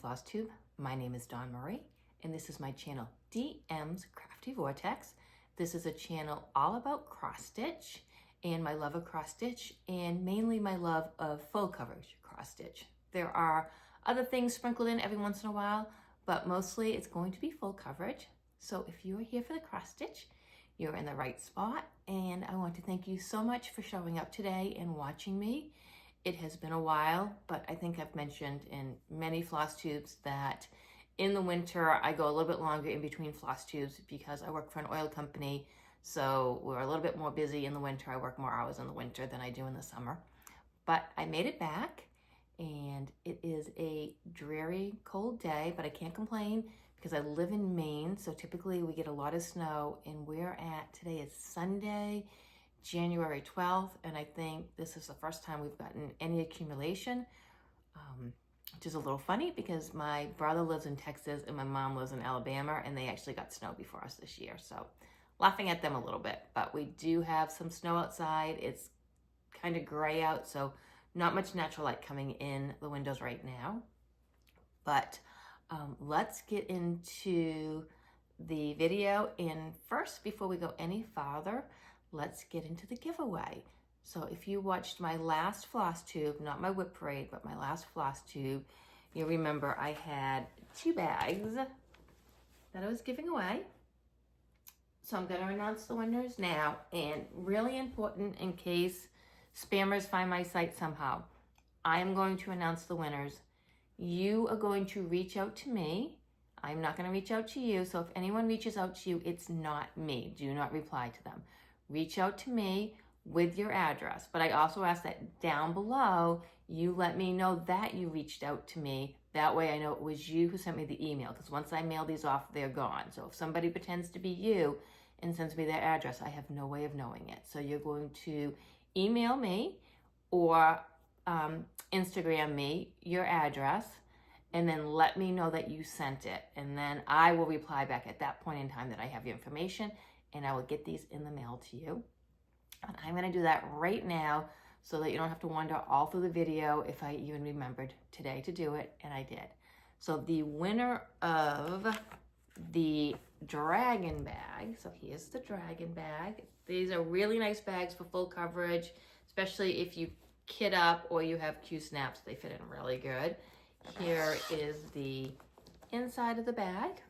Flosstube. My name is Dawn Marie, and this is my channel, DM's Crafty Vortex. This is a channel all about cross stitch and my love of cross stitch, and mainly my love of full coverage cross stitch. There are other things sprinkled in every once in a while, but mostly it's going to be full coverage. So if you are here for the cross stitch, you're in the right spot, and I want to thank you so much for showing up today and watching me. It has been a while, but I think I've mentioned in many floss tubes that in the winter I go a little bit longer in between floss tubes because I work for an oil company, so we're a little bit more busy in the winter. I work more hours in the winter than I do in the summer. But I made it back, and it is a dreary, cold day, but I can't complain because I live in Maine, so typically we get a lot of snow, and today is Sunday, January 12th, and I think this is the first time we've gotten any accumulation, which is a little funny because my brother lives in Texas and my mom lives in Alabama, and they actually got snow before us this year, so laughing at them a little bit. But we do have some snow outside. It's kind of gray out, so not much natural light coming in the windows right now. But let's get into the video, and first, before we go any farther, let's get into the giveaway. So if you watched my last floss tube, not my whip parade, but my last floss tube, you remember I had 2 bags that I was giving away. So I'm going to announce the winners now, and really important in case spammers find my site somehow, I am going to announce the winners. You are going to reach out to me. I'm not going to reach out to you. So if anyone reaches out to you, it's not me. Do not reply to them. Reach out to me with your address. But I also ask that down below, you let me know that you reached out to me. That way I know it was you who sent me the email, because once I mail these off, they're gone. So if somebody pretends to be you and sends me their address, I have no way of knowing it. So you're going to email me or Instagram me your address, and then let me know that you sent it. And then I will reply back at that point in time that I have your information, and I will get these in the mail to you. And I'm going to do that right now so that you don't have to wonder all through the video if I even remembered today to do it, and I did. So the winner of the dragon bag, so here's the dragon bag. These are really nice bags for full coverage, especially if you kit up or you have Q-snaps. They fit in really good. Here is the inside of the bag.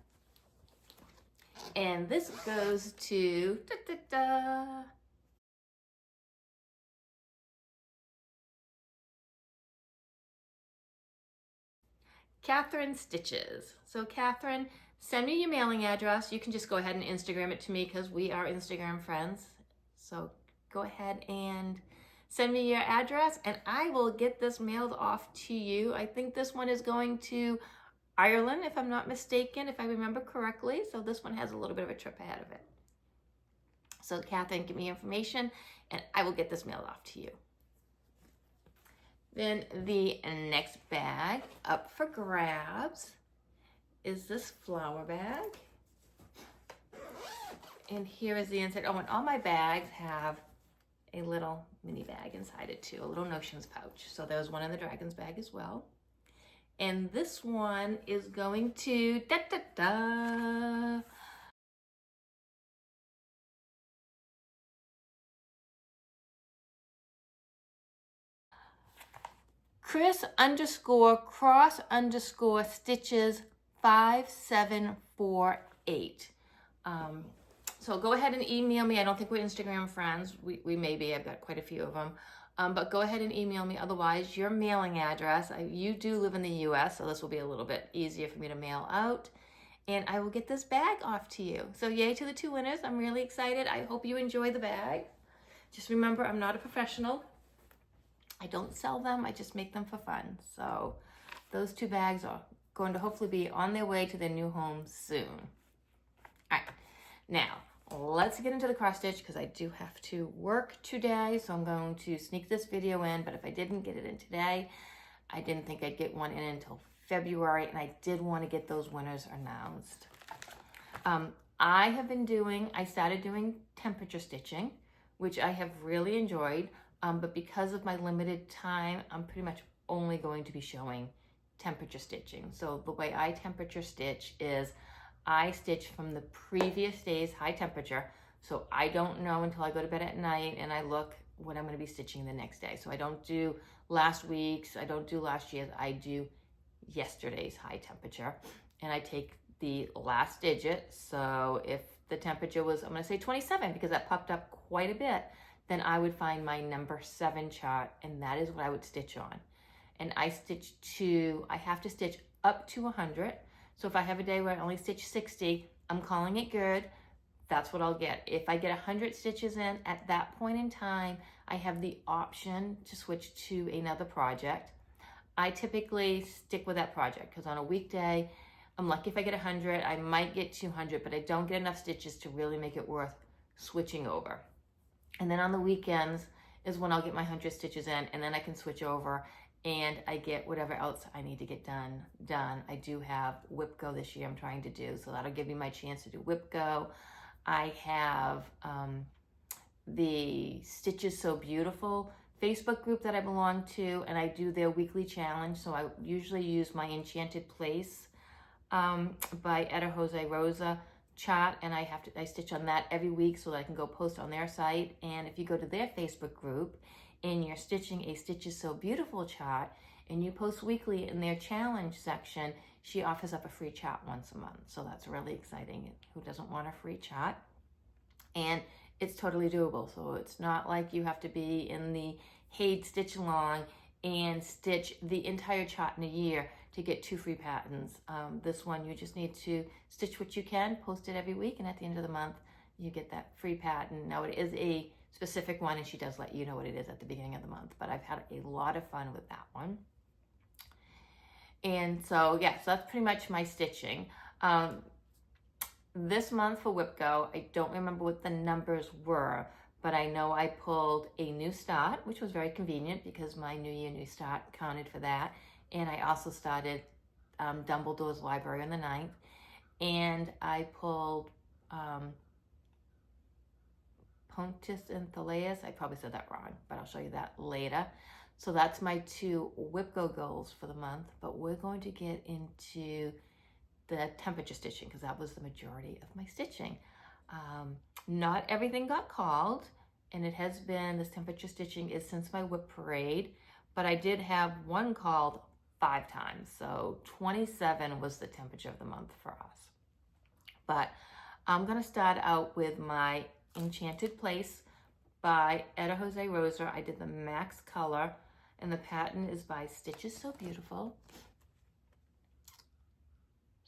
And this goes to Catherine Stitches. So Catherine, send me your mailing address. You can just go ahead and Instagram it to me because we are Instagram friends. So go ahead and send me your address, and I will get this mailed off to you. I think this one is going to Ireland, if I'm not mistaken, if I remember correctly. So this one has a little bit of a trip ahead of it. So Catherine, give me your information, and I will get this mailed off to you. Then the next bag up for grabs is this flower bag. And here is the inside. Oh, and all my bags have a little mini bag inside it too, a little notions pouch. So there's one in the dragon's bag as well. And this one is going to Chris_cross_stitches 5748. So go ahead and email me. I don't think we're Instagram friends. We may be. I've got quite a few of them. But go ahead and email me. Otherwise, your mailing address. You do live in the U.S., so this will be a little bit easier for me to mail out. And I will get this bag off to you. So yay to the 2 winners. I'm really excited. I hope you enjoy the bag. Just remember, I'm not a professional. I don't sell them. I just make them for fun. So those 2 bags are going to hopefully be on their way to their new homes soon. All right. Now, let's get into the cross stitch because I do have to work today, so I'm going to sneak this video in. But if I didn't get it in today, I didn't think I'd get one in until February, and I did want to get those winners announced. I started doing temperature stitching, which I have really enjoyed, but because of my limited time, I'm pretty much only going to be showing temperature stitching. So the way I temperature stitch is I stitch from the previous day's high temperature. So I don't know until I go to bed at night and I look what I'm going to be stitching the next day. So I don't do last week's, I don't do last year's, I do yesterday's high temperature. And I take the last digit. So if the temperature was, I'm going to say 27 because that popped up quite a bit, then I would find my number 7 chart and that is what I would stitch on. And I have to stitch up to 100. So if I have a day where I only stitch 60, I'm calling it good. That's what I'll get. If I get 100 stitches in at that point in time, I have the option to switch to another project. I typically stick with that project because on a weekday, I'm lucky if I get 100, I might get 200, but I don't get enough stitches to really make it worth switching over. And then on the weekends is when I'll get my 100 stitches in, and then I can switch over and I get whatever else I need to get done. I do have Whip Go this year I'm trying to do, so that'll give me my chance to do Whip Go. I have the Stitches So Beautiful Facebook group that I belong to, and I do their weekly challenge. So I usually use my Enchanted Place by Etta Jose Rosa chart, and I stitch on that every week so that I can go post on their site. And if you go to their Facebook group and you're stitching a Stitches So Beautiful chart and you post weekly in their challenge section, she offers up a free chart once a month. So that's really exciting. Who doesn't want a free chart? And it's totally doable. So it's not like you have to be in the Haid Stitch Along and stitch the entire chart in a year to get 2 free patterns. This one, you just need to stitch what you can, post it every week, and at the end of the month, you get that free pattern. Now, it is a specific one, and she does let you know what it is at the beginning of the month, but I've had a lot of fun with that one. And so, yeah, so that's pretty much my stitching. This month for Whip Go, I don't remember what the numbers were, but I know I pulled a new start, which was very convenient because my New Year, New Start counted for that. And I also started Dumbledore's Library on the 9th. And I pulled Pontus and Thaleus. I probably said that wrong, but I'll show you that later. So that's my 2 Whip Go goals for the month, but we're going to get into the temperature stitching because that was the majority of my stitching. Not everything got called, and it has been, this temperature stitching is since my whip parade, but I did have one called 5 times. So 27 was the temperature of the month for us. But I'm gonna start out with my Enchanted Place by Etta Jose Rosa. I did the max color, and the pattern is by Stitches So Beautiful.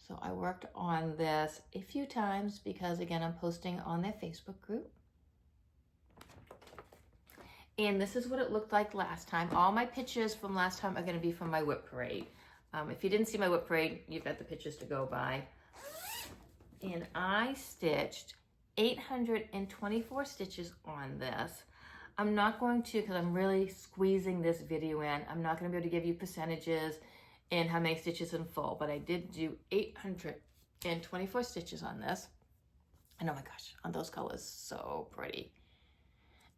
So I worked on this a few times because, again, I'm posting on their Facebook group. And this is what it looked like last time. All my pictures from last time are going to be from my whip parade. If you didn't see my whip parade, you've got the pictures to go by. And I stitched 824 stitches on this. I'm not going to, because I'm really squeezing this video in, I'm not going to be able to give you percentages and how many stitches in full, but I did do 824 stitches on this. And oh my gosh, on those colors, so pretty.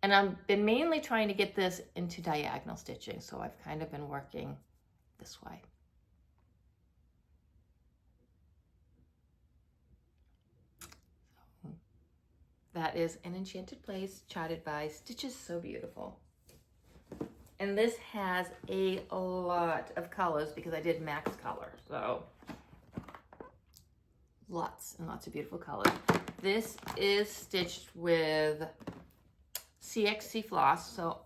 And I've been mainly trying to get this into diagonal stitching, so I've kind of been working this way. So that is an Enchanted Place charted by Stitches So Beautiful. And this has a lot of colors because I did max color, so lots and lots of beautiful colors. This is stitched with CXC floss, so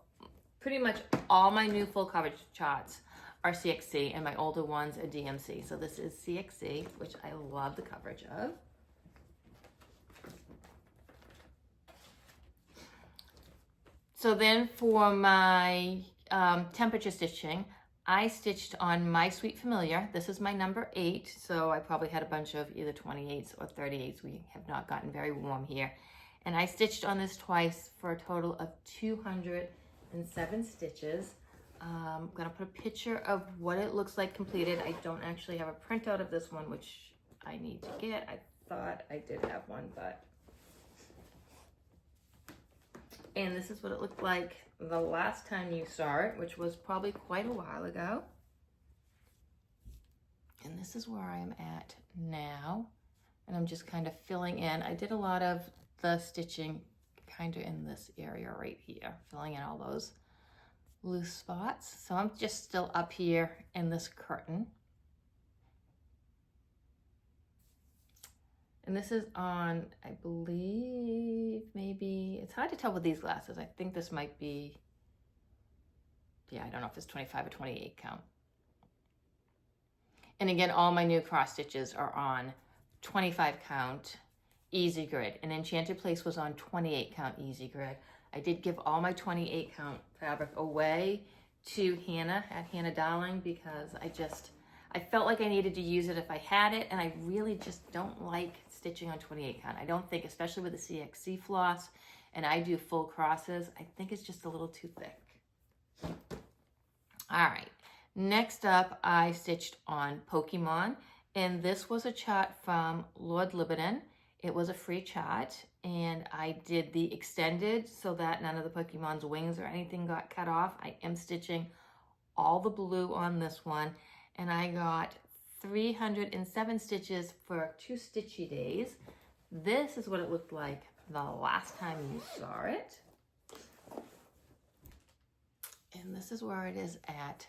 pretty much all my new full coverage charts are CXC and my older ones are DMC. So this is CXC, which I love the coverage of. So then for my temperature stitching, I stitched on My Sweet Familiar. This is my number 8, so I probably had a bunch of either 28s or 38s. We have not gotten very warm here. And I stitched on this twice for a total of 207 stitches. I'm gonna put a picture of what it looks like completed. I don't actually have a printout of this one, which I need to get. I thought I did have one, but. And this is what it looked like the last time you saw it, which was probably quite a while ago. this is where I am at now. And I'm just kind of filling in. I did a lot of the stitching kind of in this area right here, filling in all those loose spots. So I'm just still up here in this curtain. And this is on, I believe, maybe, it's hard to tell with these glasses. I think this might be, yeah, I don't know if it's 25 or 28 count. And again, all my new cross stitches are on 25 count easy grid, and Enchanted Place was on 28 count easy grid. I did give all my 28 count fabric away to Hannah at Hannah Darling because I felt like I needed to use it if I had it, and I really just don't like stitching on 28 count. I don't think, especially with the CXC floss, and I do full crosses, I think it's just a little too thick. All right, next up I stitched on Pokemon, and this was a chart from Lord Liberton. It was a free chart, and I did the extended so that none of the Pokemon's wings or anything got cut off. I am stitching all the blue on this one, and I got 307 stitches for 2 stitchy days. This is what it looked like the last time you saw it. And this is where it is at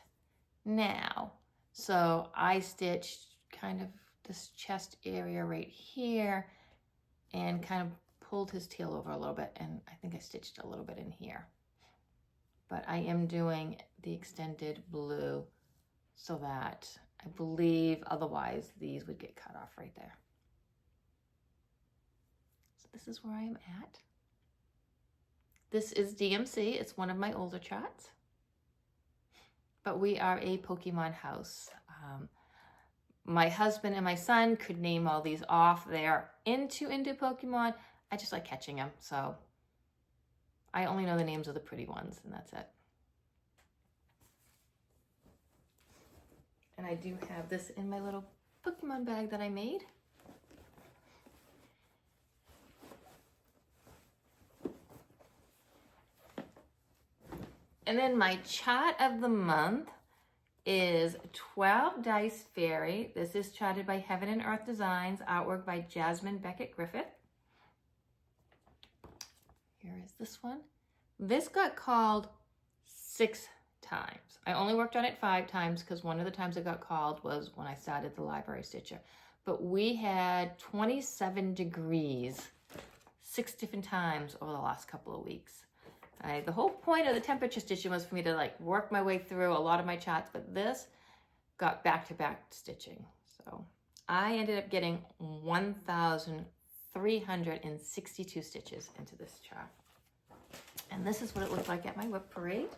now. So I stitched kind of this chest area right here and kind of pulled his tail over a little bit, and I think I stitched a little bit in here. But I am doing the extended blue so that I believe otherwise these would get cut off right there. So this is where I am at. This is DMC. It's one of my older charts. But we are a Pokemon house. My husband and my son could name all these off. They're into Pokemon. I just like catching them, so I only know the names of the pretty ones, and that's it. And I do have this in my little Pokemon bag that I made. And then my chart of the month is 12 Dice Fairy. This is charted by Heaven and Earth Designs, artwork by Jasmine Beckett Griffith. Here is this one. This got called 6 times. I only worked on it 5 times because one of the times it got called was when I started the library stitcher. But we had 27 degrees 6 different times over the last couple of weeks. The whole point of the temperature stitching was for me to like work my way through a lot of my charts, but this got back-to-back stitching. So I ended up getting 1,362 stitches into this chart. And this is what it looked like at my whip parade.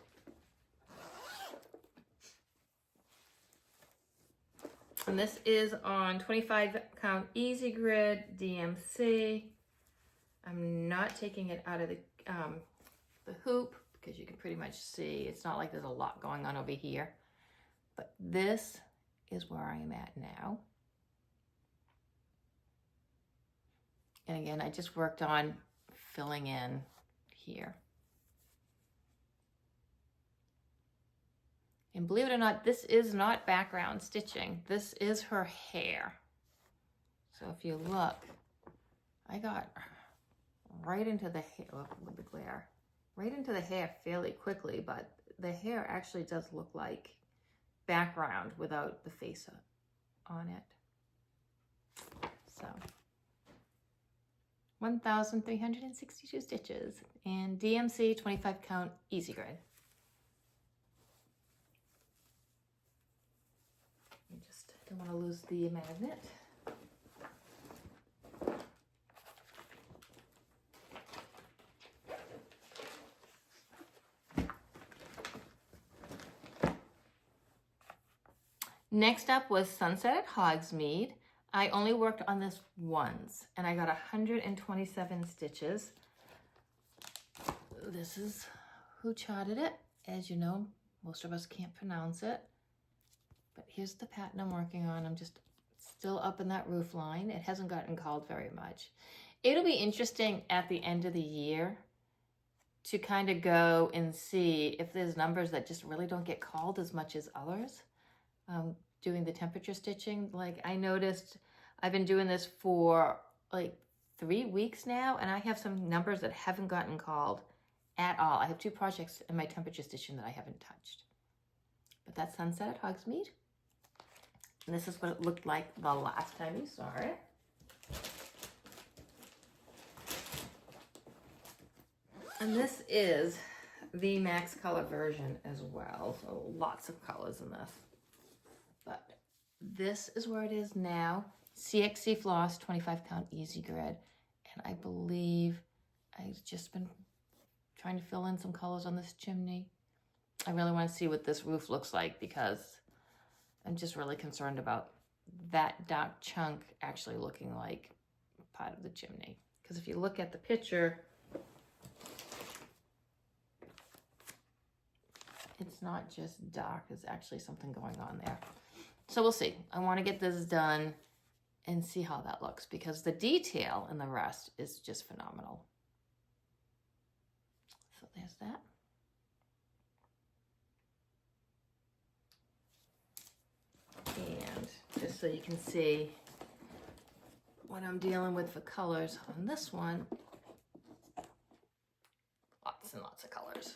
And this is on 25 count easy grid DMC. I'm not taking it out of the hoop because you can pretty much see it's not like there's a lot going on over here, but this is where I am at now. And again, I just worked on filling in here. And believe it or not, this is not background stitching. This is her hair. So if you look, I got right into the hair with the glare. Right into the hair fairly quickly, but the hair actually does look like background without the face on it. So 1,362 stitches and DMC 25 count easy grid. I just don't want to lose the magnet. Next up was Sunset at Hogsmeade. I only worked on this once, and I got 127 stitches. This is who charted it. As you know, most of us can't pronounce it. But here's the pattern I'm working on. I'm just still up in that roof line. It hasn't gotten called very much. It'll be interesting at the end of the year to kind of go and see if there's numbers that just really don't get called as much as others. doing the temperature stitching. Like I noticed I've been doing this for like 3 weeks now, and I have some numbers that haven't gotten called at all. I have 2 projects in my temperature stitching that I haven't touched. But that's Sunset at Hogsmeade. And this is what it looked like the last time you saw it. And this is the max color version as well. So lots of colors in this. But this is where it is now. CXC Floss, 25 count easy grid. And I believe I've just been trying to fill in some colors on this chimney. I really want to see what this roof looks like because I'm just really concerned about that dark chunk actually looking like part of the chimney. Because if you look at the picture, it's not just dark, there's actually something going on there. So we'll see. I want to get this done and see how that looks because the detail in the rest is just phenomenal. So there's that. And just so you can see what I'm dealing with for colors on this one, lots and lots of colors.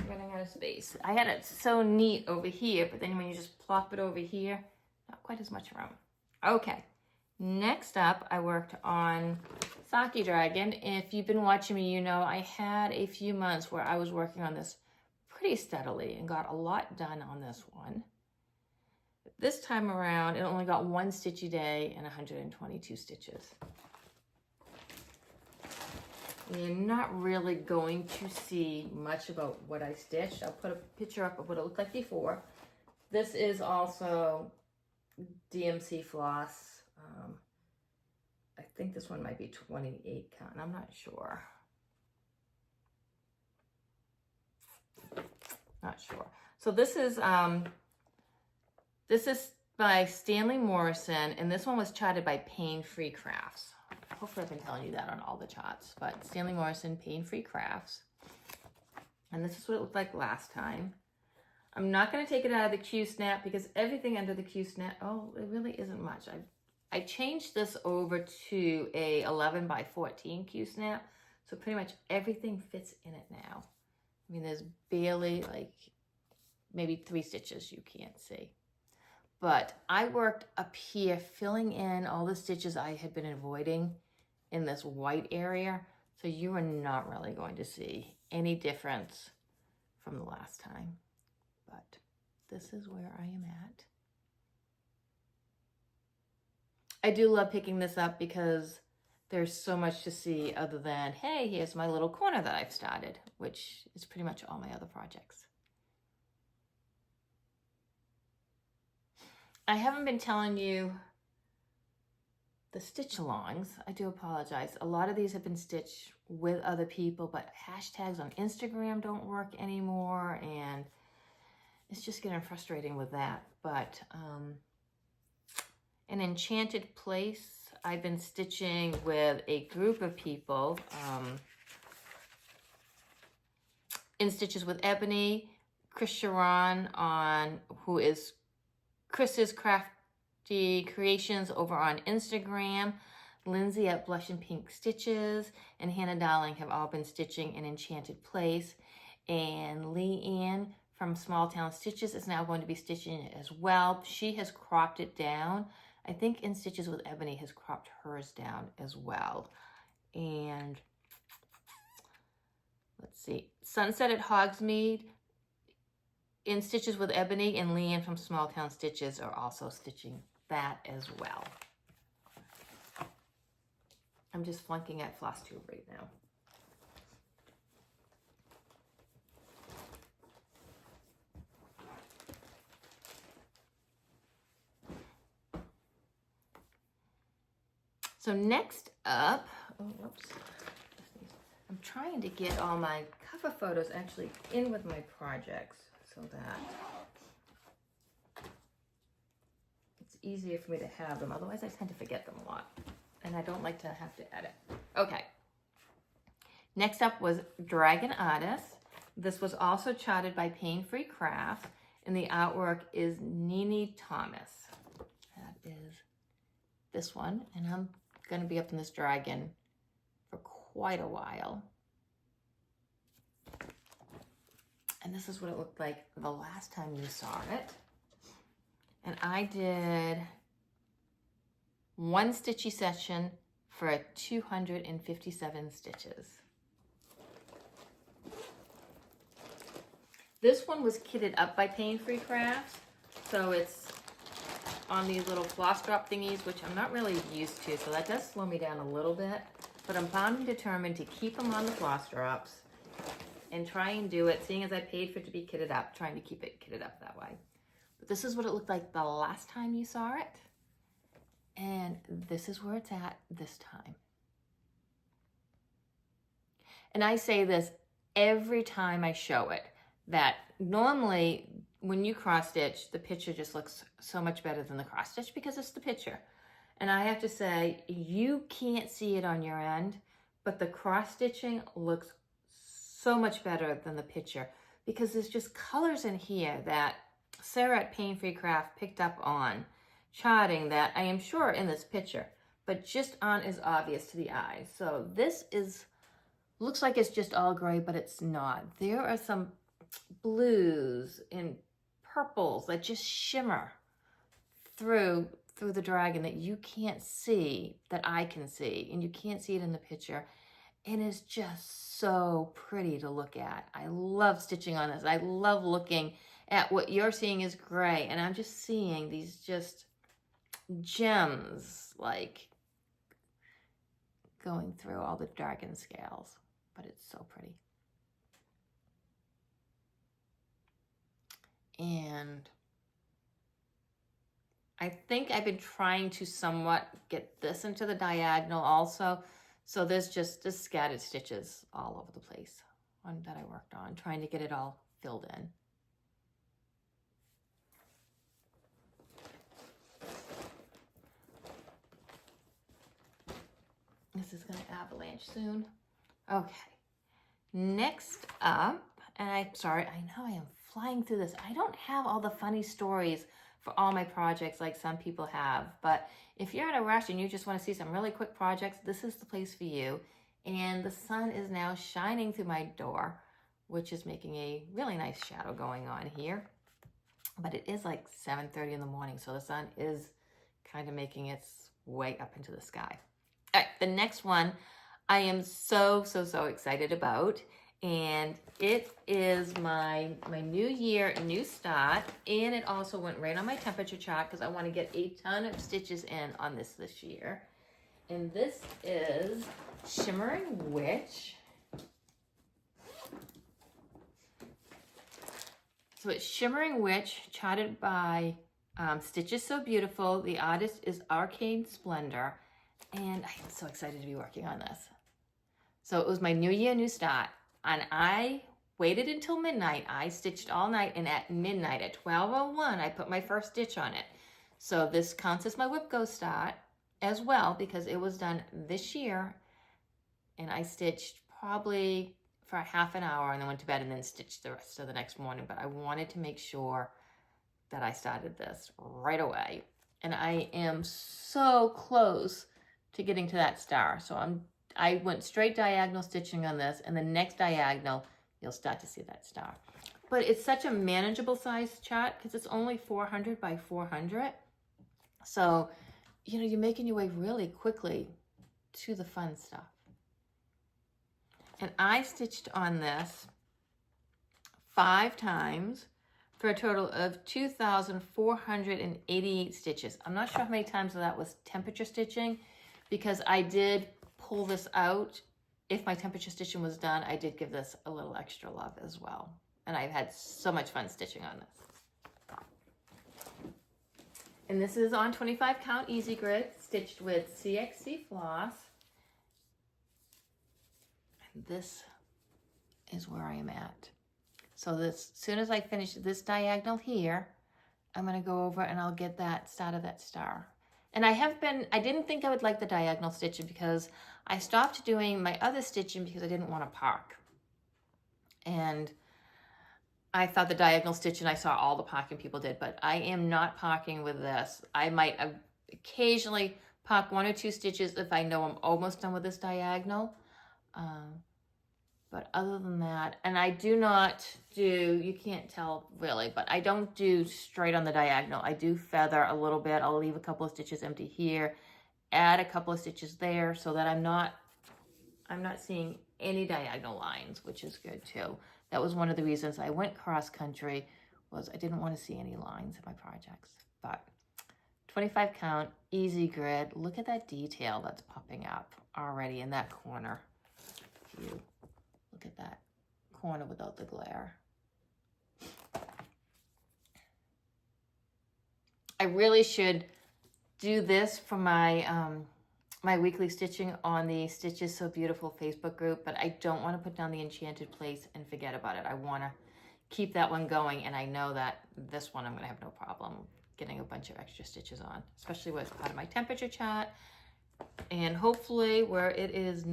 Running out of space. I had it so neat over here, but then when you just plop it over here, not quite as much room. Okay, next up, I worked on Saky Dragon. If you've been watching me, you know I had a few months where I was working on this pretty steadily and got a lot done on this one. But this time around, it only got 1 stitch a day and 122 stitches. You're not really going to see much about what I stitched. I'll put a picture up of what it looked like before. This is also DMC floss. I think this one might be 28 count. I'm not sure. Not sure. So this is by Stanley Morrison, and this one was charted by Pain Free Crafts. Hopefully I've been telling you that on all the charts, but Stanley Morrison, Pain Free Crafts. And this is what it looked like last time. I'm not going to take it out of the Q-snap because everything under the Q-snap, oh, it really isn't much. I changed this over to a 11 by 14 Q-snap, so pretty much everything fits in it now. I mean, there's barely like maybe 3 stitches you can't see. But I worked up here filling in all the stitches I had been avoiding in this white area. So you are not really going to see any difference from the last time. But this is where I am at. I do love picking this up because there's so much to see other than, hey, here's my little corner that I've started, which is pretty much all my other projects. I haven't been telling you the stitch alongs. I do apologize. A lot of these have been stitched with other people, but hashtags on Instagram don't work anymore, and it's just getting frustrating with that. But an Enchanted Place, I've been stitching with a group of people in Stitches with Ebony, Chris Sharon who is Chris's Crafty Creations over on Instagram, Lindsay at Blush and Pink Stitches, and Hannah Darling have all been stitching in Enchanted Place. And Lee Ann from Small Town Stitches is now going to be stitching it as well. She has cropped it down. I think In Stitches with Ebony has cropped hers down as well. And let's see, Sunset at Hogsmeade, In Stitches with Ebony, and Leanne from Small Town Stitches are also stitching that as well. I'm just flunking at Flosstube right now. So next up, oh, whoops. I'm trying to get all my cover photos actually in with my projects so that it's easier for me to have them. Otherwise, I tend to forget them a lot, and I don't like to have to edit. Okay. Next up was Dragon Otis. This was also charted by Pain Free Crafts, and the artwork is Nini Thomas. That is this one, and I'm going to be up in this dragon for quite a while. And this is what it looked like the last time you saw it. And I did one stitchy session for 257 stitches. This one was kitted up by Pain Free Crafts, so it's on these little floss drop thingies, which I'm not really used to, so that does slow me down a little bit, but I'm bound and determined to keep them on the floss drops and try and do it, seeing as I paid for it to be kitted up, trying to keep it kitted up that way. But this is what it looked like the last time you saw it, and this is where it's at this time. And I say this every time I show it, that normally when you cross stitch, the picture just looks so much better than the cross stitch because it's the picture. And I have to say, you can't see it on your end, but the cross stitching looks so much better than the picture because there's just colors in here that Sarah at Pain Free Craft picked up on charting that I am sure in this picture, but just aren't as obvious to the eye. So this looks like it's just all gray, but it's not. There are some blues and purples that just shimmer through the dragon that you can't see, that I can see, and you can't see it in the picture. And it's just so pretty to look at. I love stitching on this. I love looking at what you're seeing is gray, and I'm just seeing these just gems like going through all the dragon scales, but it's so pretty. And I think I've been trying to somewhat get this into the diagonal also. So there's just scattered stitches all over the place that I worked on, trying to get it all filled in. This is going to avalanche soon. Okay. Next up, and I'm sorry, I know I am flying through this. I don't have all the funny stories for all my projects like some people have, but if you're in a rush and you just want to see some really quick projects, this is the place for you. And the sun is now shining through my door, which is making a really nice shadow going on here. But it is like 7:30 in the morning, so the sun is kind of making its way up into the sky. All right, the next one I am so excited about, and it is my new year, new start, and it also went right on my temperature chart because I want to get a ton of stitches in on this year. And this is Shimmering Witch. So it's Shimmering Witch, charted by Stitches So Beautiful. The artist is Arcane Splendor, and I'm so excited to be working on this. So it was my new year, new start. And I waited until midnight. I stitched all night, and at midnight, at 12:01, I put my first stitch on it. So this counts as my whip go start as well because it was done this year. And I stitched probably for a half an hour and then went to bed and then stitched the rest of the next morning. But I wanted to make sure that I started this right away. And I am so close to getting to that star. So I went straight diagonal stitching on this, and the next diagonal, you'll start to see that star. But it's such a manageable size chart because it's only 400 by 400. So, you know, you're making your way really quickly to the fun stuff. And I stitched on this 5 times for a total of 2,488 stitches. I'm not sure how many times of that was temperature stitching because I did pull this out. If my temperature stitching was done, I did give this a little extra love as well. And I've had so much fun stitching on this. And this is on 25 count easy grid, stitched with CXC floss. this is where I am at. So as soon as I finish this diagonal here, I'm gonna go over and I'll get that start of that star. And I didn't think I would like the diagonal stitching because I stopped doing my other stitching because I didn't want to park. And I thought the diagonal stitching, I saw all the parking people did, but I am not parking with this. I might occasionally park 1 or 2 stitches if I know I'm almost done with this diagonal. But other than that, and I do not do, you can't tell really, but I don't do straight on the diagonal. I do feather a little bit. I'll leave a couple of stitches empty here, add a couple of stitches there so that I'm not seeing any diagonal lines, which is good too. That was one of the reasons I went cross country, was I didn't want to see any lines in my projects. But 25 count, easy grid. Look at that detail that's popping up already in that corner. Look at that corner without the glare. I really should do this for my my weekly stitching on the Stitches So Beautiful Facebook group, but I don't want to put down the Enchanted Place and forget about it. I want to keep that one going, and I know that this one I'm going to have no problem getting a bunch of extra stitches on, especially with part of my temperature chart, and hopefully where it is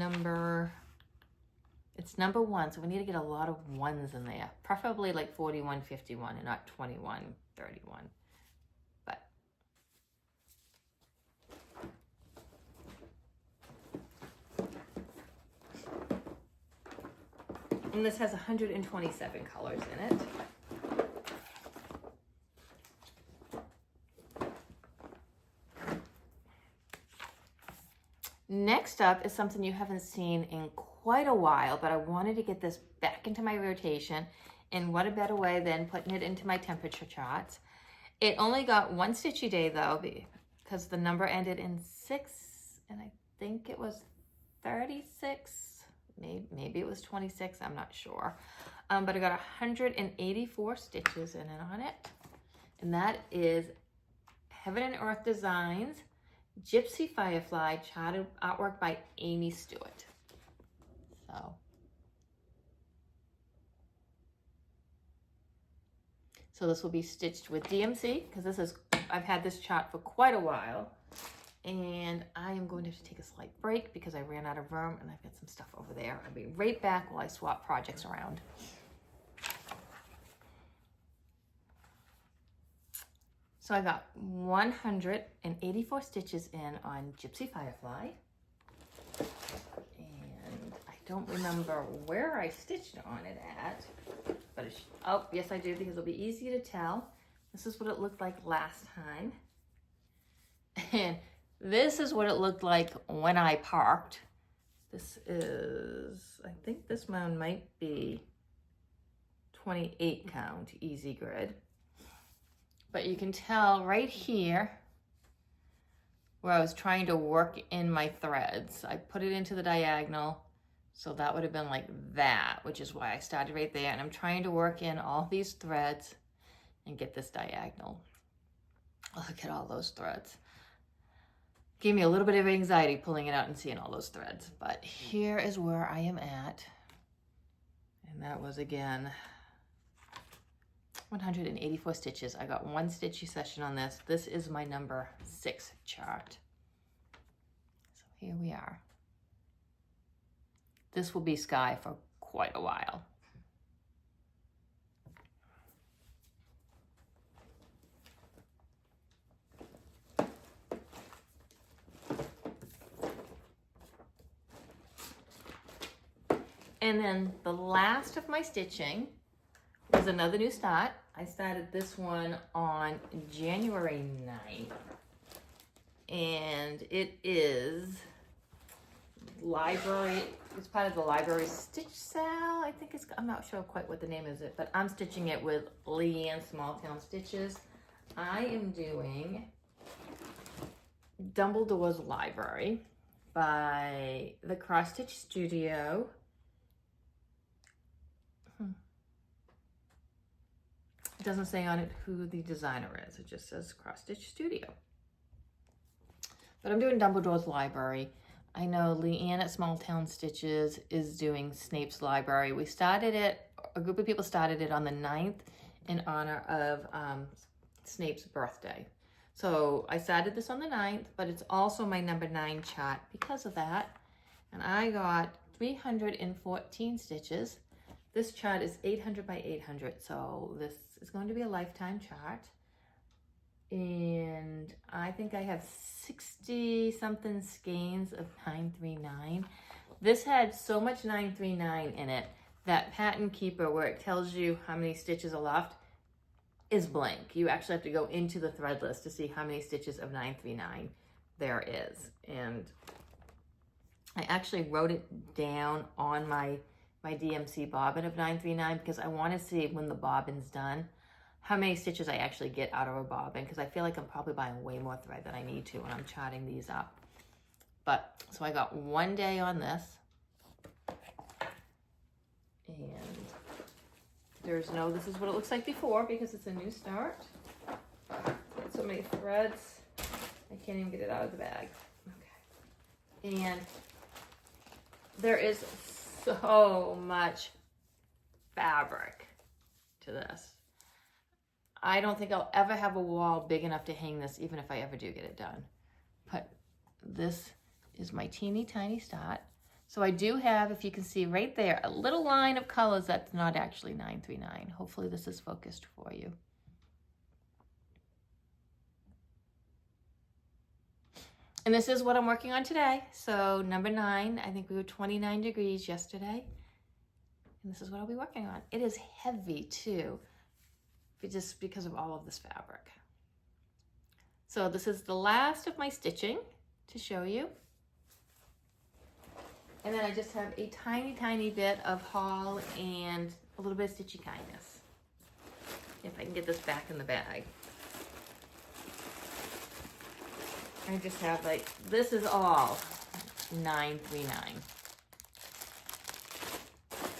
it's number 1, so we need to get a lot of 1s in there, preferably like 4151 and not 2131. But and this has 127 colors in it. Next up is something you haven't seen in quite a while, but I wanted to get this back into my rotation, and what a better way than putting it into my temperature charts. It only got 1 stitch a day though, because the number ended in 6, and I think it was 36, maybe it was 26, I'm not sure. But I got 184 stitches in it on it, and that is Heaven and Earth Designs Gypsy Firefly charted artwork by Amy Stewart. So this will be stitched with DMC, because I've had this chart for quite a while, and I am going to have to take a slight break because I ran out of room and I've got some stuff over there. I'll be right back while I swap projects around. So I got 184 stitches in on Gypsy Firefly, and I don't remember where I stitched on it at, but oh yes I do, because it'll be easy to tell. This is what it looked like last time, and this is what it looked like when I parked. This is, I think this one might be 28 count easy grid. But you can tell right here where I was trying to work in my threads. I put it into the diagonal, so that would have been like that, which is why I started right there. And I'm trying to work in all these threads and get this diagonal. Look at all those threads. Gave me a little bit of anxiety pulling it out and seeing all those threads. But here is where I am at. And that was, again, 184 stitches. I got 1 stitchy session on this. This is my number 6 chart. So here we are. This will be sky for quite a while. And then the last of my stitching was another new start. I started this one on January 9th, and it is library, it's part of the library stitch sale, I think it's, I'm not sure quite what the name is, but I'm stitching it with Leanne Small Town Stitches. I am doing Dumbledore's Library by the Cross Stitch Studio. It doesn't say on it who the designer is. It just says Cross Stitch Studio. But I'm doing Dumbledore's Library. I know Leanne at Small Town Stitches is doing Snape's Library. We started it, a group of people started it on the 9th in honor of Snape's birthday. So I started this on the 9th, but it's also my number 9 chart because of that. And I got 314 stitches. This chart is 800 by 800, so this is going to be a lifetime chart. And I think I have 60 something skeins of 939. This had so much 939 in it that Pattern Keeper, where it tells you how many stitches are left, is blank. You actually have to go into the thread list to see how many stitches of 939 there is. And I actually wrote it down on my DMC bobbin of 939 because I want to see when the bobbin's done how many stitches I actually get out of a bobbin, because I feel like I'm probably buying way more thread than I need to when I'm charting these up. But so I got 1 day on this, and there's no, this is what it looks like before because it's a new start. So many threads, I can't even get it out of the bag. Okay. And there is so much fabric to this. I don't think I'll ever have a wall big enough to hang this, even if I ever do get it done. But this is my teeny tiny start. So I do have, if you can see right there, a little line of colors that's not actually 939. Hopefully this is focused for you. And this is what I'm working on today. So number 9, I think we were 29 degrees yesterday. And this is what I'll be working on. It is heavy too, just because of all of this fabric. So this is the last of my stitching to show you. And then I just have a tiny, tiny bit of haul and a little bit of stitchy kindness. If I can get this back in the bag. I just have like, this is all 939.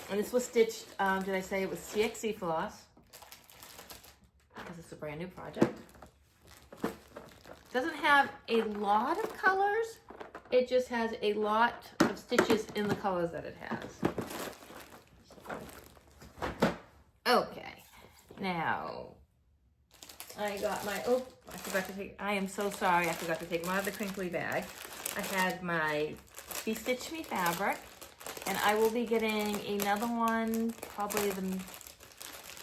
And this was stitched, did I say it was CXC floss? Because it's a brand new project. Doesn't have a lot of colors. It just has a lot of stitches in the colors that it has. Okay, now I got my, oh, I forgot to take, I am so sorry, I forgot to take them out of the crinkly bag. I had my Be Stitch Me fabric, and I will be getting another one probably the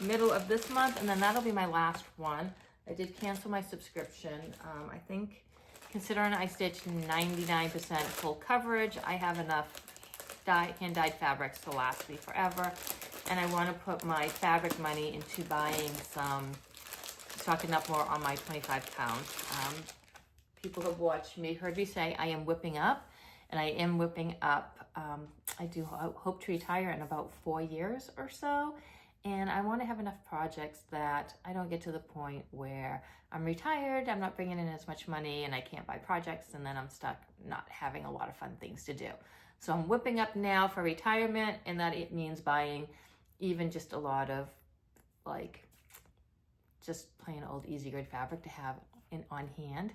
middle of this month, and then that'll be my last one. I did cancel my subscription. I think, considering I stitched 99% full coverage, I have enough hand-dyed fabrics to last me forever, and I want to put my fabric money into buying some, stocking up more on my 25 pounds. People have watched me, heard me say I am whipping up, and I am whipping up. I do hope to retire in about 4 years or so, and I want to have enough projects that I don't get to the point where I'm retired, I'm not bringing in as much money, and I can't buy projects, and then I'm stuck not having a lot of fun things to do. So I'm whipping up now for retirement, and that it means buying even just a lot of like just plain old easy grid fabric to have on hand.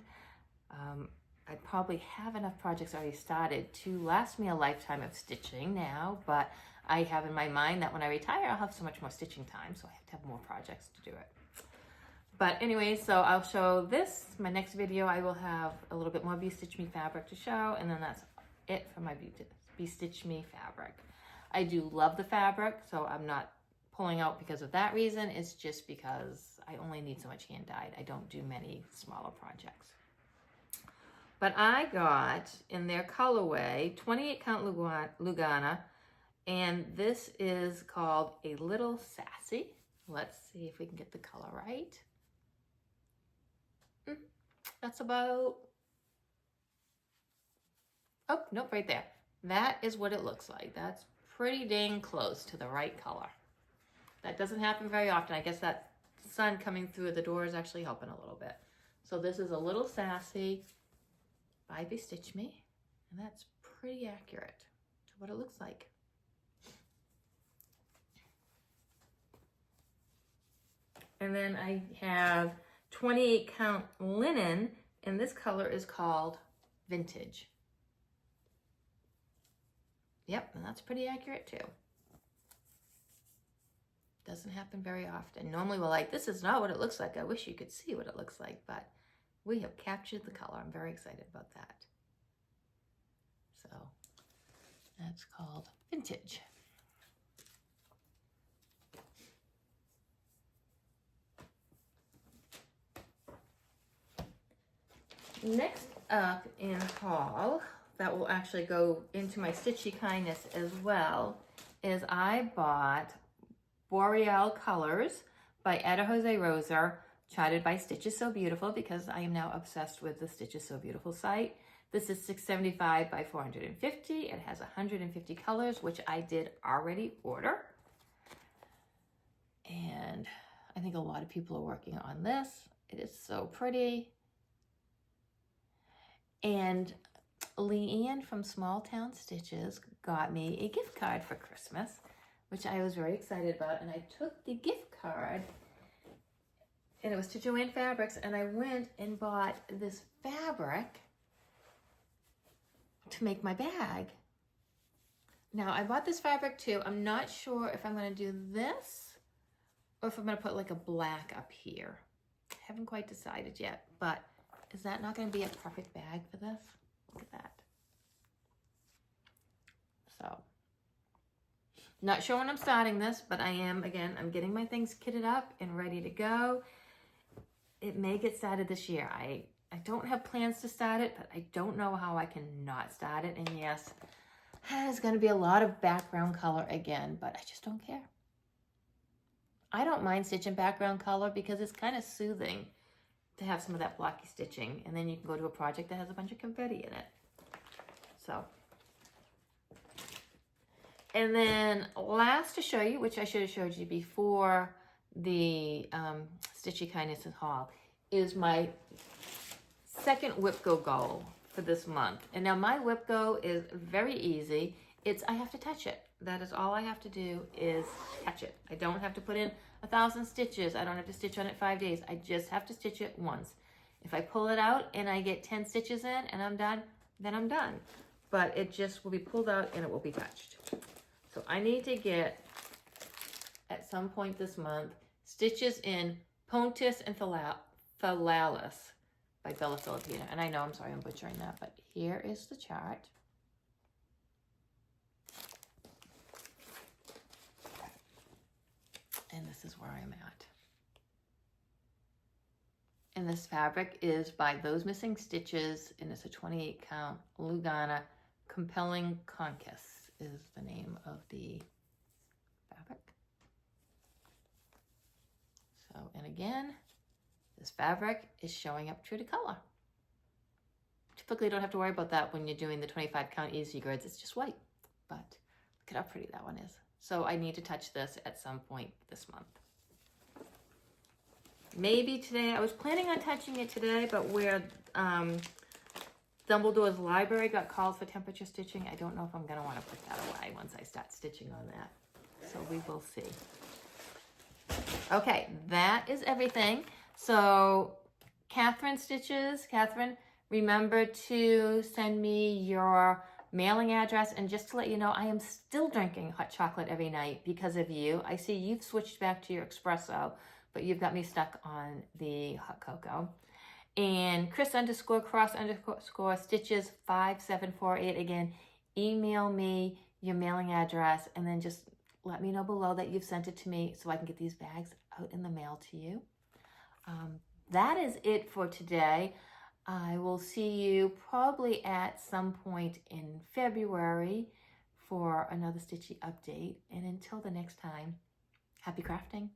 I probably have enough projects already started to last me a lifetime of stitching now, but I have in my mind that when I retire, I'll have so much more stitching time, so I have to have more projects to do it. But anyway, so I'll show this. My next video, I will have a little bit more Be Stitch Me fabric to show, and then that's it for my Be Stitch Me fabric. I do love the fabric, so I'm not pulling out because of that reason. It's just because I only need so much hand dyed. I don't do many smaller projects. But I got, in their colorway, 28 count Lugana, and this is called A Little Sassy. Let's see if we can get the color right. That's about, oh, nope, right there. That is what it looks like. That's pretty dang close to the right color. That doesn't happen very often. I guess that sun coming through the door is actually helping a little bit. So this is A Little Sassy by Be Stitch Me, and that's pretty accurate to what it looks like. And then I have 28 count linen, and this color is called Vintage. Yep, and that's pretty accurate too. Doesn't happen very often. Normally we're like, this is not what it looks like. I wish you could see what it looks like, but we have captured the color. I'm very excited about that. So that's called Vintage. Next up in haul, that will actually go into my Stitchy Kindness as well, is I bought Boreal Colors by Etta Jose Rosa, charted by Stitches So Beautiful, because I am now obsessed with the Stitches So Beautiful site. This is 675 by 450. It has 150 colors, which I did already order. And I think a lot of people are working on this. It is so pretty. And Leanne from Small Town Stitches got me a gift card for Christmas, which I was very excited about. And I took the gift card, and it was to Joanne Fabrics, and I went and bought this fabric to make my bag. Now, I bought this fabric too. I'm not sure if I'm going to do this or if I'm going to put like a black up here. I haven't quite decided yet, but is that not going to be a perfect bag for this? Look at that. So, not sure when I'm starting this, but I am, again, I'm getting my things kitted up and ready to go. It may get started this year. I don't have plans to start it, but I don't know how I can not start it. And yes, there's going to be a lot of background color again, but I just don't care. I don't mind stitching background color because it's kind of soothing to have some of that blocky stitching, and then you can go to a project that has a bunch of confetti in it. So, and then last to show you, which I should have showed you before the Stitchy Kindness haul, is my second whip go goal for this month. And now my whip go is very easy. I have to touch it. That is all I have to do is touch it. I don't have to put in 1,000 stitches. I don't have to stitch on it 5 days. I just have to stitch it once. If I pull it out and I get 10 stitches in and I'm done, then I'm done. But it just will be pulled out and it will be touched. So I need to get, at some point this month, stitches in Pontus and Thalalis by Bella Filipina. And I know, I'm sorry, I'm butchering that, but here is the chart. And this is where I'm at. And this fabric is by Those Missing Stitches, and it's a 28 count Lugana. Compelling Conquest is the name of the fabric. So, and again, this fabric is showing up true to color. Typically, you don't have to worry about that when you're doing the 25 count easy grids. It's just white, but look at how pretty that one is. So I need to touch this at some point this month. Maybe today. I was planning on touching it today, but where Dumbledore's library got called for temperature stitching, I don't know if I'm going to want to put that away once I start stitching on that. So we will see. Okay, that is everything. So Catherine Stitches, Catherine, remember to send me your mailing address, and just to let you know, I am still drinking hot chocolate every night because of you. I see you've switched back to your espresso, but you've got me stuck on the hot cocoa. And Chris_cross_stitches 5748, again, email me your mailing address and then just let me know below that you've sent it to me so I can get these bags out in the mail to you. That is it for today. I will see you probably at some point in February for another Stitchy update. And until the next time, happy crafting.